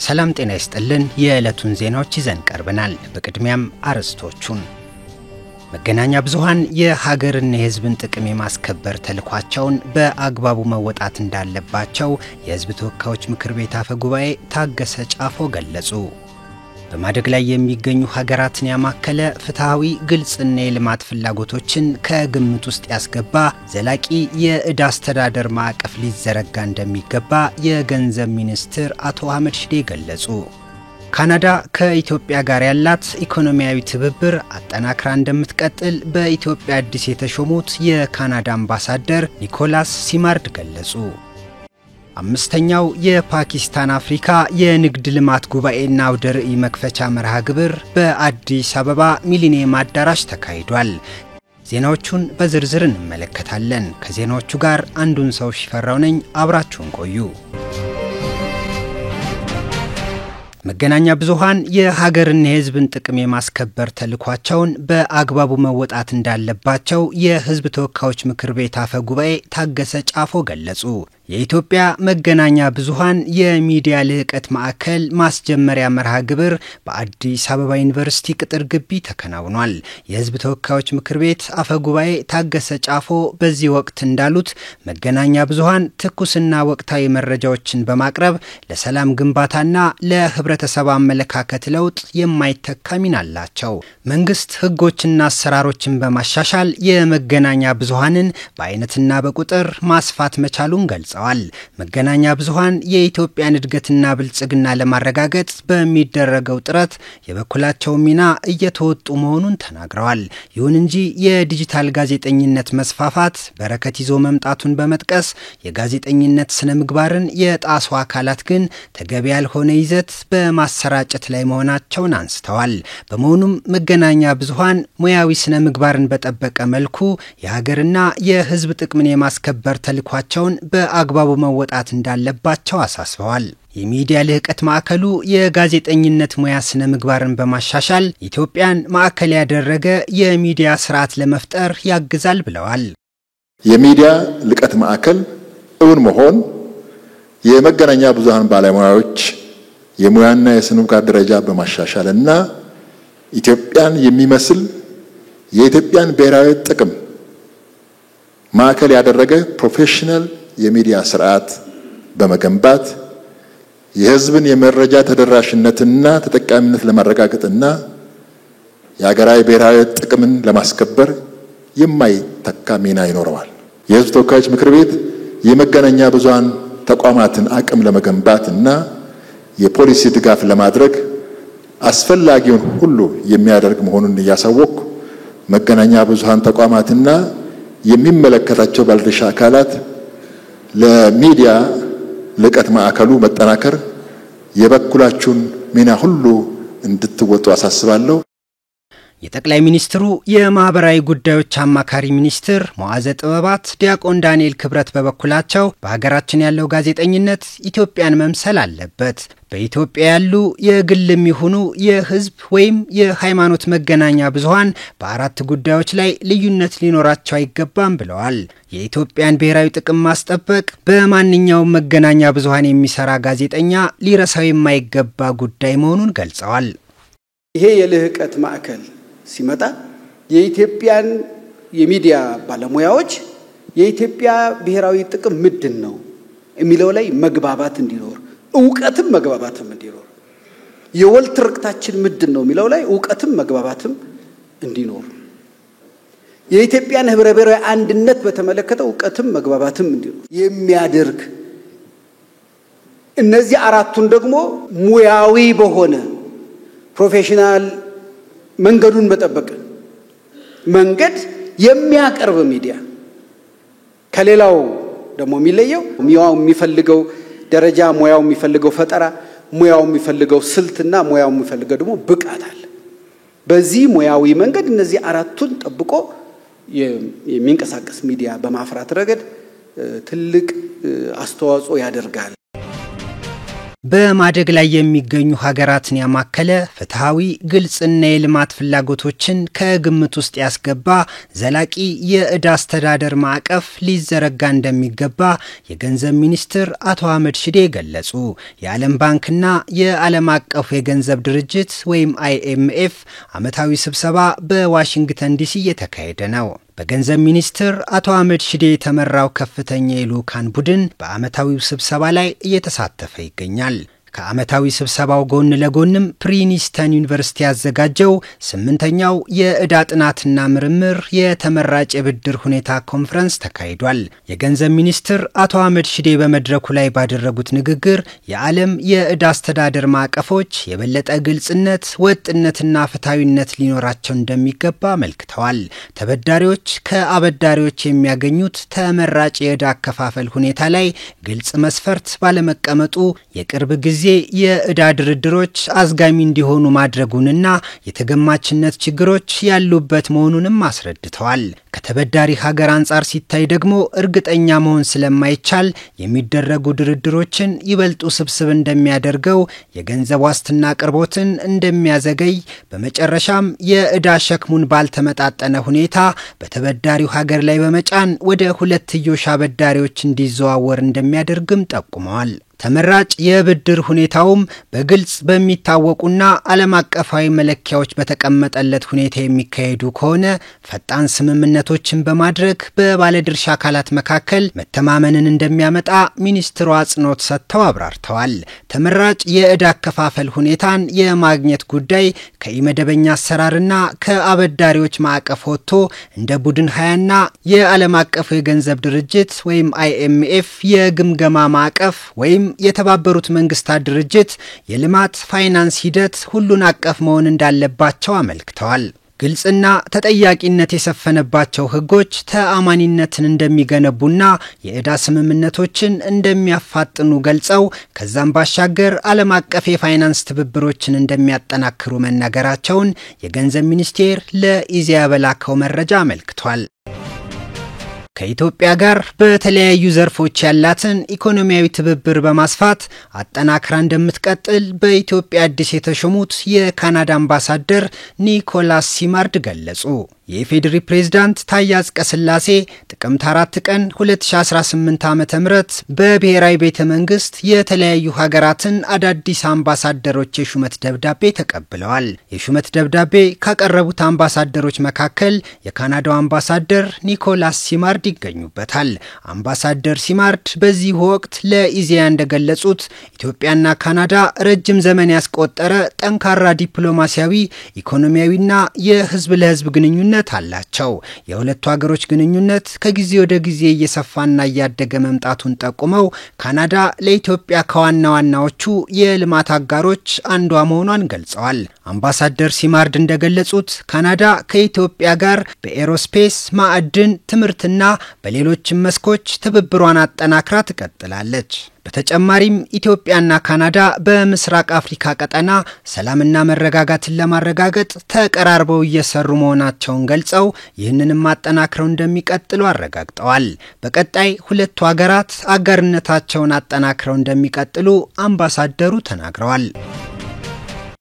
ሰላም ጤና ይስጥልን የዕለቱን ዜናዎች ይዘን ቀርበናል። በቅድሚያም አርዕስቶቹን መገናኛ ብዙሃን የሀገርን የሕዝብን ጥቅም የማስከበር ተልዕኳቸውን በአግባቡ መወጣት እንዳለባቸው የሕዝብ ተወካዮች ምክር ቤት አፈ ጉባኤ ታገሰ ጫፎ ገለጹ። በማደግ ላይ የሚገኙ ሀገራትን ያማከለ ፍትሃዊ ግልጽና የልማት ፍላጎቶችን ከግምት ውስጥ ያስገባ ዘላቂ የዕዳ አስተዳደር ማዕቀፍ ሊዘረጋ እንደሚገባ የገንዘብ ሚኒስትር አቶ አህመድ ሽዴ ገለጹ። ካናዳ ከኢትዮጵያ ጋር ያላት ኢኮኖሚያዊ ትብብር አጠናክራ እንደምትቀጥል በኢትዮጵያ አዲስ የተሾሙት የካናዳ አምባሳደር ኒኮላስ ሲማርድ ገለጹ። አምስተኛው የፓኪስታን አፍሪካ የንግድ ልማት ጉባኤና አውደ ርዕይ መክፈቻ መርሃ ግብር በአዲስ አበባ ሚሊኒየም አዳራሽ ተካሂዷል። ዜናዎቹን በዝርዝር እንመለከታለን። ከዜናዎቹ ጋር አንዱን ሰው ሽፈራው ነኝ። አብራችሁን ቆዩ። መገናኛ ብዙሃን የሀገርን የሕዝብን ጥቅም የማስከበር ተልዕኳቸውን በአግባቡ መወጣት እንዳለባቸው የሕዝብ ተወካዮች ምክር ቤት አፈ ጉባኤ ታገሰ ጫፎ ገለጹ። የኢትዮጵያ መገናኛ ብዙሃን የሚዲያ ልህቀት ማዕከል ማስጀመሪያ መርሃ ግብር በአዲስ አበባ ዩኒቨርሲቲ ቅጥር ግቢ ተከናውኗል። የሕዝብ ተወካዮች ምክር ቤት አፈ ጉባኤ ታገሰ ጫፎ በዚህ ወቅት እንዳሉት መገናኛ ብዙሃን ትኩስና ወቅታዊ መረጃዎችን በማቅረብ ለሰላም ግንባታና ለህብረተሰብ አመለካከት ለውጥ የማይተካ ሚና አላቸው። መንግስት ህጎችና አሰራሮችን በማሻሻል የመገናኛ ብዙሃንን በአይነትና በቁጥር ማስፋት መቻሉን ገልጸዋል። መገናኛ ብዙሃን የኢትዮጵያን እድገትና ብልጽግና ለማረጋገጥ በሚደረገው ጥረት የበኩላቸው ሚና እየተወጡ መሆኑን ተናግረዋል። ይሁን እንጂ የዲጂታል ጋዜጠኝነት መስፋፋት በረከት ይዞ መምጣቱን በመጥቀስ የጋዜጠኝነት ስነ ምግባርን የጣሱ አካላት ግን ተገቢ ያልሆነ ይዘት በማሰራጨት ላይ መሆናቸውን አንስተዋል። በመሆኑም መገናኛ ብዙሃን ሙያዊ ስነ ምግባርን በጠበቀ መልኩ የሀገርና የህዝብ ጥቅምን የማስከበር ተልዕኳቸውን በአግባቡ መወጣት እንዳለባቸው አሳስበዋል። የሚዲያ ልህቀት ማዕከሉ የጋዜጠኝነት ሙያ ስነ ምግባርን በማሻሻል ኢትዮጵያን ማዕከል ያደረገ የሚዲያ ስርዓት ለመፍጠር ያግዛል ብለዋል። የሚዲያ ልህቀት ማዕከል እውን መሆን የመገናኛ ብዙሃን ባለሙያዎች የሙያና የስነ ምግባር ደረጃ በማሻሻልና ኢትዮጵያን የሚመስል የኢትዮጵያን ብሔራዊ ጥቅም ማዕከል ያደረገ ፕሮፌሽናል የሚዲያ ስርዓት በመገንባት የህዝብን የመረጃ ተደራሽነትና ተጠቃሚነት ለማረጋገጥና የሀገራዊ ብሔራዊ ጥቅምን ለማስከበር የማይተካ ሚና ይኖረዋል። የሕዝብ ተወካዮች ምክር ቤት የመገናኛ ብዙሃን ተቋማትን አቅም ለመገንባትና የፖሊሲ ድጋፍ ለማድረግ አስፈላጊውን ሁሉ የሚያደርግ መሆኑን እያሳወቁ መገናኛ ብዙሃን ተቋማትና የሚመለከታቸው ባለድርሻ አካላት ለሚዲያ ልህቀት ማዕከሉ መጠናከር የበኩላችሁን ሚና ሁሉ እንድትወጡ አሳስባለሁ። የጠቅላይ ሚኒስትሩ የማህበራዊ ጉዳዮች አማካሪ ሚኒስትር መዋዘ ጥበባት ዲያቆን ዳንኤል ክብረት በበኩላቸው በሀገራችን ያለው ጋዜጠኝነት ኢትዮጵያን መምሰል አለበት። በኢትዮጵያ ያሉ የግልም ይሁኑ የህዝብ ወይም የሃይማኖት መገናኛ ብዙሃን በአራት ጉዳዮች ላይ ልዩነት ሊኖራቸው አይገባም ብለዋል። የኢትዮጵያን ብሔራዊ ጥቅም ማስጠበቅ በማንኛውም መገናኛ ብዙሃን የሚሰራ ጋዜጠኛ ሊረሳው የማይገባ ጉዳይ መሆኑን ገልጸዋል። ይሄ የልህቀት ማዕከል ሲመጣ የኢትዮጵያን የሚዲያ ባለሙያዎች የኢትዮጵያ ብሔራዊ ጥቅም ምንድን ነው የሚለው ላይ መግባባት እንዲኖር ዕውቀትም መግባባትም እንዲኖር የወል ትርክታችን ምንድን ነው የሚለው ላይ ዕውቀትም መግባባትም እንዲኖር የኢትዮጵያን ህብረ ብሔራዊ አንድነት በተመለከተ ዕውቀትም መግባባትም እንዲኖር የሚያደርግ እነዚህ አራቱን ደግሞ ሙያዊ በሆነ ፕሮፌሽናል መንገዱን በጠበቀ መንገድ የሚያቀርብ ሚዲያ ከሌላው ደግሞ የሚለየው ሙያው የሚፈልገው ደረጃ ሙያው የሚፈልገው ፈጠራ ሙያው የሚፈልገው ስልትና ሙያው የሚፈልገው ደግሞ ብቃት አለ። በዚህ ሙያዊ መንገድ እነዚህ አራቱን ጠብቆ የሚንቀሳቀስ ሚዲያ በማፍራት ረገድ ትልቅ አስተዋጽኦ ያደርጋል። በማደግ ላይ የሚገኙ ሀገራትን ያማከለ ፍትሃዊ ግልጽና የልማት ፍላጎቶችን ከግምት ውስጥ ያስገባ ዘላቂ የዕዳ አስተዳደር ማዕቀፍ ሊዘረጋ እንደሚገባ የገንዘብ ሚኒስትር አቶ አህመድ ሺዴ ገለጹ። የዓለም ባንክና የዓለም አቀፉ የገንዘብ ድርጅት ወይም IMF ዓመታዊ ስብሰባ በዋሽንግተን ዲሲ እየተካሄደ ነው። በገንዘብ ሚኒስትር አቶ አህመድ ሺዴ የተመራው ከፍተኛ የልዑካን ቡድን በዓመታዊው ስብሰባ ላይ እየተሳተፈ ይገኛል። ከዓመታዊ ስብሰባው ጎን ለጎንም ፕሪንስተን ዩኒቨርሲቲ ያዘጋጀው 8ኛው የዕዳ ጥናትና ምርምር የተመራጭ የብድር ሁኔታ ኮንፈረንስ ተካሂዷል። የገንዘብ ሚኒስትር አቶ አህመድ ሺዴ በመድረኩ ላይ ባደረጉት ንግግር የዓለም የዕዳ አስተዳደር ማዕቀፎች የበለጠ ግልጽነት፣ ወጥነትና ፍትሃዊነት ሊኖራቸው እንደሚገባ አመልክተዋል። ተበዳሪዎች ከአበዳሪዎች የሚያገኙት ተመራጭ የዕዳ አከፋፈል ሁኔታ ላይ ግልጽ መስፈርት ባለመቀመጡ የቅርብ ጊዜ የዕዳ ድርድሮች አዝጋሚ እንዲሆኑ ማድረጉንና የተገማችነት ችግሮች ያሉበት መሆኑንም አስረድተዋል። ከተበዳሪ ሀገር አንጻር ሲታይ ደግሞ እርግጠኛ መሆን ስለማይቻል የሚደረጉ ድርድሮችን ይበልጡ ስብስብ እንደሚያደርገው፣ የገንዘብ ዋስትና አቅርቦትን እንደሚያዘገይ፣ በመጨረሻም የዕዳ ሸክሙን ባልተመጣጠነ ሁኔታ በተበዳሪው ሀገር ላይ በመጫን ወደ ሁለትዮሽ አበዳሪዎች እንዲዘዋወር እንደሚያደርግም ጠቁመዋል። ተመራጭ የብድር ሁኔታውም በግልጽ በሚታወቁና ዓለም አቀፋዊ መለኪያዎች በተቀመጠለት ሁኔታ የሚካሄዱ ከሆነ ፈጣን ስምምነቶችን በማድረግ በባለድርሻ አካላት መካከል መተማመንን እንደሚያመጣ ሚኒስትሩ አጽንኦት ሰጥተው አብራርተዋል። ተመራጭ የዕዳ አከፋፈል ሁኔታን የማግኘት ጉዳይ ከኢመደበኛ አሰራርና ከአበዳሪዎች ማዕቀፍ ወጥቶ እንደ ቡድን 20ና የዓለም አቀፉ የገንዘብ ድርጅት ወይም IMF የግምገማ ማዕቀፍ ወይም የተባበሩት መንግስታት ድርጅት የልማት ፋይናንስ ሂደት ሁሉን አቀፍ መሆን እንዳለባቸው አመልክተዋል። ግልጽና ተጠያቂነት የሰፈነባቸው ህጎች ተአማኒነትን እንደሚገነቡና የዕዳ ስምምነቶችን እንደሚያፋጥኑ ገልጸው ከዛም ባሻገር ዓለም አቀፍ የፋይናንስ ትብብሮችን እንደሚያጠናክሩ መናገራቸውን የገንዘብ ሚኒስቴር ለኢዜአ በላከው መረጃ አመልክቷል። ከኢትዮጵያ ጋር በተለያዩ ዘርፎች ያላትን ኢኮኖሚያዊ ትብብር በማስፋት አጠናክራ እንደምትቀጥል በኢትዮጵያ አዲስ የተሾሙት የካናዳ አምባሳደር ኒኮላስ ሲማርድ ገለጹ። የኢፌዴሪ ፕሬዝዳንት ታዬ አጽቀሥላሴ ጥቅምት 4 ቀን 2018 ዓ.ም በብሔራዊ ቤተ መንግስት የተለያዩ ሀገራትን አዳዲስ አምባሳደሮች የሹመት ደብዳቤ ተቀብለዋል። የሹመት ደብዳቤ ካቀረቡት አምባሳደሮች መካከል የካናዳው አምባሳደር ኒኮላስ ሲማርድ ይገኙበታል። አምባሳደር ሲማርድ በዚህ ወቅት ለኢዜአ እንደገለጹት ኢትዮጵያና ካናዳ ረጅም ዘመን ያስቆጠረ ጠንካራ ዲፕሎማሲያዊ፣ ኢኮኖሚያዊና የህዝብ ለህዝብ ግንኙነት አላቸው። የሁለቱ ሀገሮች ግንኙነት ከጊዜ ወደ ጊዜ እየሰፋና እያደገ መምጣቱን ጠቁመው ካናዳ ለኢትዮጵያ ከዋና ዋናዎቹ የልማት አጋሮች አንዷ መሆኗን ገልጸዋል። አምባሳደር ሲማርድ እንደገለጹት ካናዳ ከኢትዮጵያ ጋር በኤሮስፔስ፣ ማዕድን፣ ትምህርትና በሌሎችም መስኮች ትብብሯን አጠናክራ ትቀጥላለች። በተጨማሪም ኢትዮጵያና ካናዳ በምስራቅ አፍሪካ ቀጠና ሰላምና መረጋጋትን ለማረጋገጥ ተቀራርበው እየሰሩ መሆናቸውን ገልጸው ይህንንም አጠናክረው እንደሚቀጥሉ አረጋግጠዋል። በቀጣይ ሁለቱ ሀገራት አጋርነታቸውን አጠናክረው እንደሚቀጥሉ አምባሳደሩ ተናግረዋል።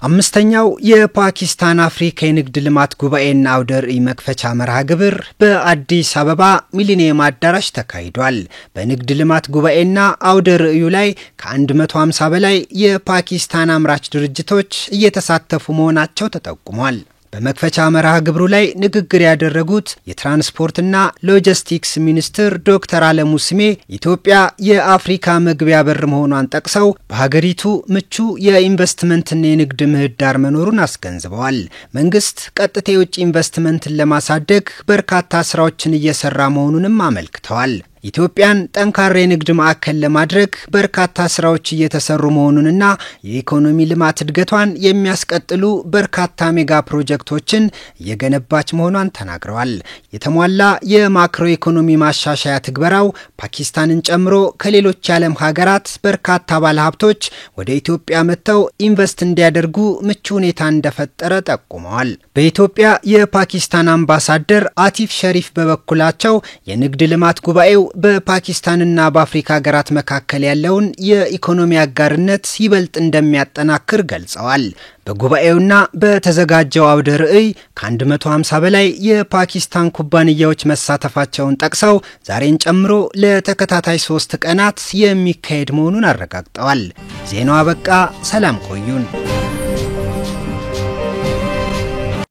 5ኛው የፓኪስታን አፍሪካ የንግድ ልማት ጉባኤና አውደ ርዕይ መክፈቻ መርሃ ግብር በአዲስ አበባ ሚሊኒየም አዳራሽ ተካሂዷል። በንግድ ልማት ጉባኤና አውደ ርዕዩ ላይ ከ150 በላይ የፓኪስታን አምራች ድርጅቶች እየተሳተፉ መሆናቸው ተጠቁሟል። በመክፈቻ መርሃ ግብሩ ላይ ንግግር ያደረጉት የትራንስፖርትና ሎጂስቲክስ ሚኒስትር ዶክተር አለሙ ስሜ ኢትዮጵያ የአፍሪካ መግቢያ በር መሆኗን ጠቅሰው በሀገሪቱ ምቹ የኢንቨስትመንትና የንግድ ምህዳር መኖሩን አስገንዝበዋል። መንግስት ቀጥታ የውጭ ኢንቨስትመንትን ለማሳደግ በርካታ ስራዎችን እየሰራ መሆኑንም አመልክተዋል። ኢትዮጵያን ጠንካራ የንግድ ማዕከል ለማድረግ በርካታ ስራዎች እየተሰሩ መሆኑንና የኢኮኖሚ ልማት እድገቷን የሚያስቀጥሉ በርካታ ሜጋ ፕሮጀክቶችን እየገነባች መሆኗን ተናግረዋል። የተሟላ የማክሮ ኢኮኖሚ ማሻሻያ ትግበራው ፓኪስታንን ጨምሮ ከሌሎች የዓለም ሀገራት በርካታ ባለሀብቶች ወደ ኢትዮጵያ መጥተው ኢንቨስት እንዲያደርጉ ምቹ ሁኔታ እንደፈጠረ ጠቁመዋል። በኢትዮጵያ የፓኪስታን አምባሳደር አቲፍ ሸሪፍ በበኩላቸው የንግድ ልማት ጉባኤው በፓኪስታንና በአፍሪካ ሀገራት መካከል ያለውን የኢኮኖሚ አጋርነት ይበልጥ እንደሚያጠናክር ገልጸዋል። በጉባኤውና በተዘጋጀው አውደ ርዕይ ከ150 በላይ የፓኪስታን ኩባንያዎች መሳተፋቸውን ጠቅሰው ዛሬን ጨምሮ ለተከታታይ 3 ቀናት የሚካሄድ መሆኑን አረጋግጠዋል። ዜናው አበቃ። ሰላም ቆዩን።